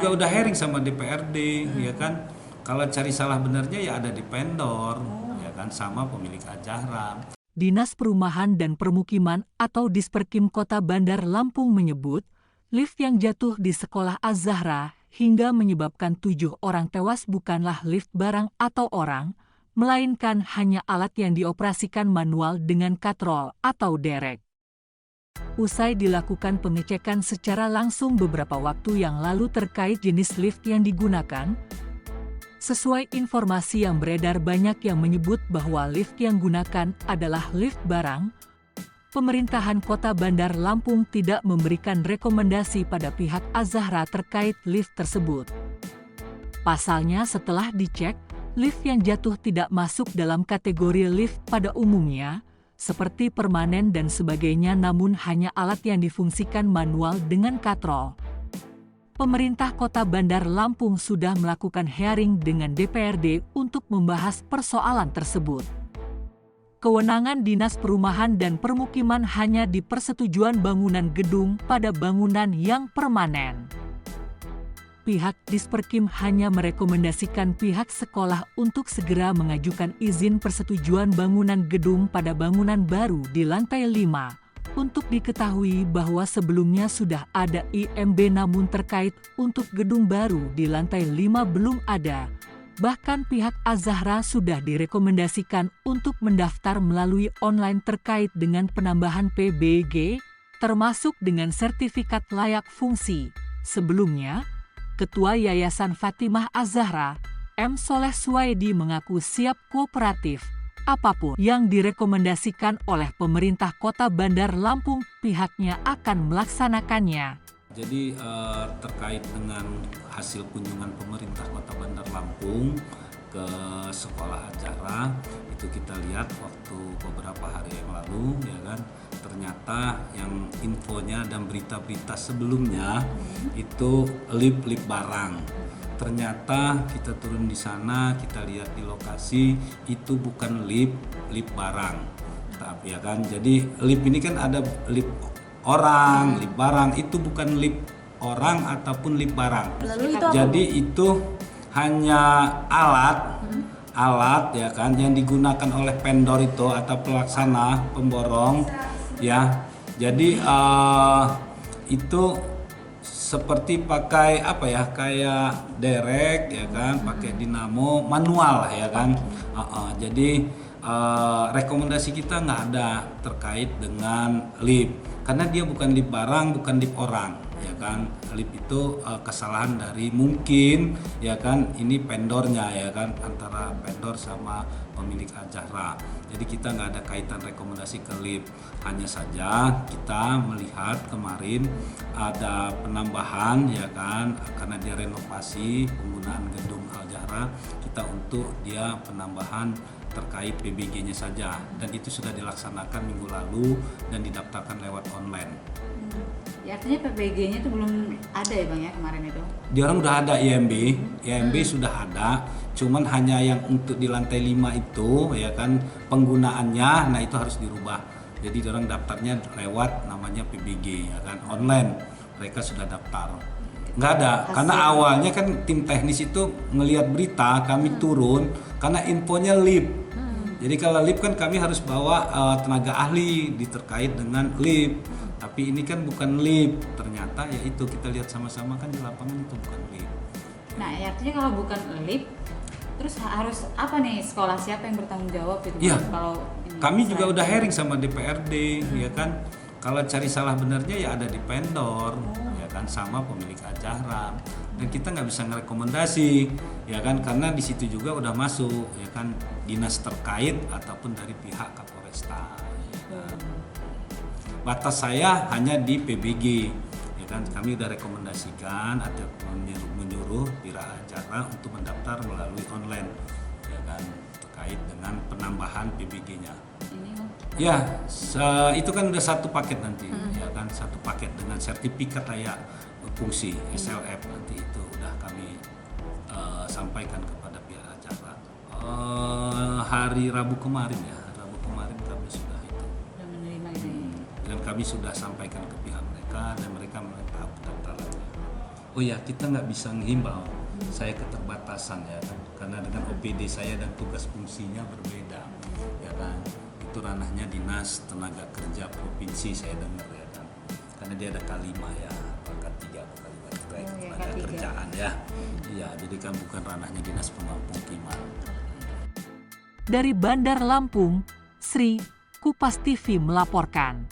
juga udah hearing sama DPRD, ya kan. Kalau cari salah benarnya ya ada di vendor, ya kan, sama pemilik acara. Dinas Perumahan dan Permukiman atau Disperkim Kota Bandar Lampung menyebut, lift yang jatuh di Sekolah Az-Zahra hingga menyebabkan 7 orang tewas bukanlah lift barang atau orang, melainkan hanya alat yang dioperasikan manual dengan katrol atau derek. Usai dilakukan pengecekan secara langsung beberapa waktu yang lalu terkait jenis lift yang digunakan, sesuai informasi yang beredar banyak yang menyebut bahwa lift yang digunakan adalah lift barang, pemerintahan Kota Bandar Lampung tidak memberikan rekomendasi pada pihak Az-Zahra terkait lift tersebut. Pasalnya setelah dicek, lift yang jatuh tidak masuk dalam kategori lift pada umumnya, seperti permanen dan sebagainya, namun hanya alat yang difungsikan manual dengan katrol. Pemerintah Kota Bandar Lampung sudah melakukan hearing dengan DPRD untuk membahas persoalan tersebut. Kewenangan Dinas Perumahan dan Permukiman hanya di persetujuan bangunan gedung pada bangunan yang permanen. Pihak Disperkim hanya merekomendasikan pihak sekolah untuk segera mengajukan izin persetujuan bangunan gedung pada bangunan baru di lantai 5. Untuk diketahui bahwa sebelumnya sudah ada IMB namun terkait untuk gedung baru di lantai 5 belum ada. Bahkan pihak Az-Zahra sudah direkomendasikan untuk mendaftar melalui online terkait dengan penambahan PBG, termasuk dengan sertifikat layak fungsi. Sebelumnya, Ketua Yayasan Fatimah Az-Zahra, M. Soleh Suwaidi mengaku siap kooperatif. Apapun yang direkomendasikan oleh pemerintah Kota Bandar Lampung, pihaknya akan melaksanakannya. Jadi terkait dengan hasil kunjungan pemerintah Kota Bandar Lampung ke Sekolah Az-Zahra, itu kita lihat waktu beberapa hari yang lalu, ya kan, ternyata yang infonya dan berita-berita sebelumnya itu lift barang. Ternyata kita turun di sana, kita lihat di lokasi itu bukan lift barang, tapi ya kan. Jadi lift ini kan ada lift orang, lift barang, itu bukan lift orang ataupun lift barang. Jadi itu hanya alat ya kan yang digunakan oleh vendor itu atau pelaksana pemborong ya. Jadi itu seperti pakai apa ya, kayak derek ya kan, pakai dinamo manual ya kan. Jadi rekomendasi kita nggak ada terkait dengan lift karena dia bukan lift barang, bukan lift orang ya kan. Lift itu kesalahan dari mungkin ya kan, ini vendornya ya kan, antara vendor sama pemilik Az-Zahra. Jadi kita nggak ada kaitan rekomendasi ke lift, hanya saja kita melihat kemarin ada penambahan ya kan, karena dia renovasi penggunaan gedung Az-Zahra, kita untuk dia penambahan terkait PBG-nya saja, dan itu sudah dilaksanakan minggu lalu dan didaftarkan lewat online. Ya, artinya PBG-nya itu belum ada ya Bang ya kemarin itu? Di orang udah ada IMB sudah ada, cuman hanya yang untuk di lantai 5 itu ya kan penggunaannya, nah itu harus dirubah. Jadi orang daftarnya lewat namanya PBG ya kan, online, mereka sudah daftar. Nggak ada, karena awalnya kan tim teknis itu ngelihat berita, kami turun karena infonya lift. Jadi kalau lift kan kami harus bawa tenaga ahli terkait dengan lift. Tapi ini kan bukan lift, ternyata ya itu kita lihat sama-sama kan di lapangan itu bukan lift. Nah, ya artinya kalau bukan lift, terus harus apa nih, sekolah siapa yang bertanggung jawab itu? Iya, kalau kami juga udah hearing sama DPRD, ya kan. Kalau cari salah benarnya ya ada di vendor, ya kan, sama pemilik Az-Zahra. Dan kita nggak bisa ngerekomendasi, ya kan, karena di situ juga udah masuk, ya kan, dinas terkait ataupun dari pihak Kapolresta. Ya kan. Batas saya hanya di PBG, ya kan, kami udah rekomendasikan atau menyuruh pihak Az-Zahra untuk mendaftar melalui online, ya kan, terkait dengan penambahan PBG-nya. Ya, itu kan udah satu paket nanti, ya kan, satu paket dengan sertifikat layak fungsi SLF nanti itu udah kami sampaikan kepada pihak Az-Zahra. Hari Rabu kemarin kami sudah itu. Sudah menerima ini. Dan kami sudah sampaikan ke pihak mereka dan mereka menetap pendaftarannya. Oh ya, kita nggak bisa menghimbau. Saya keterbatasan ya kan, karena dengan OPD saya dan tugas fungsinya berbeda, ya kan. Itu ranahnya dinas tenaga kerja provinsi saya dengar ya kan, karena dia ada K5 ya, K3 atau K5 terkait Oh, ya, tenaga K3. kerjaan ya. Iya, jadi kan bukan ranahnya dinas pemukiman. Dari Bandar Lampung, Sri, Kupas TV melaporkan.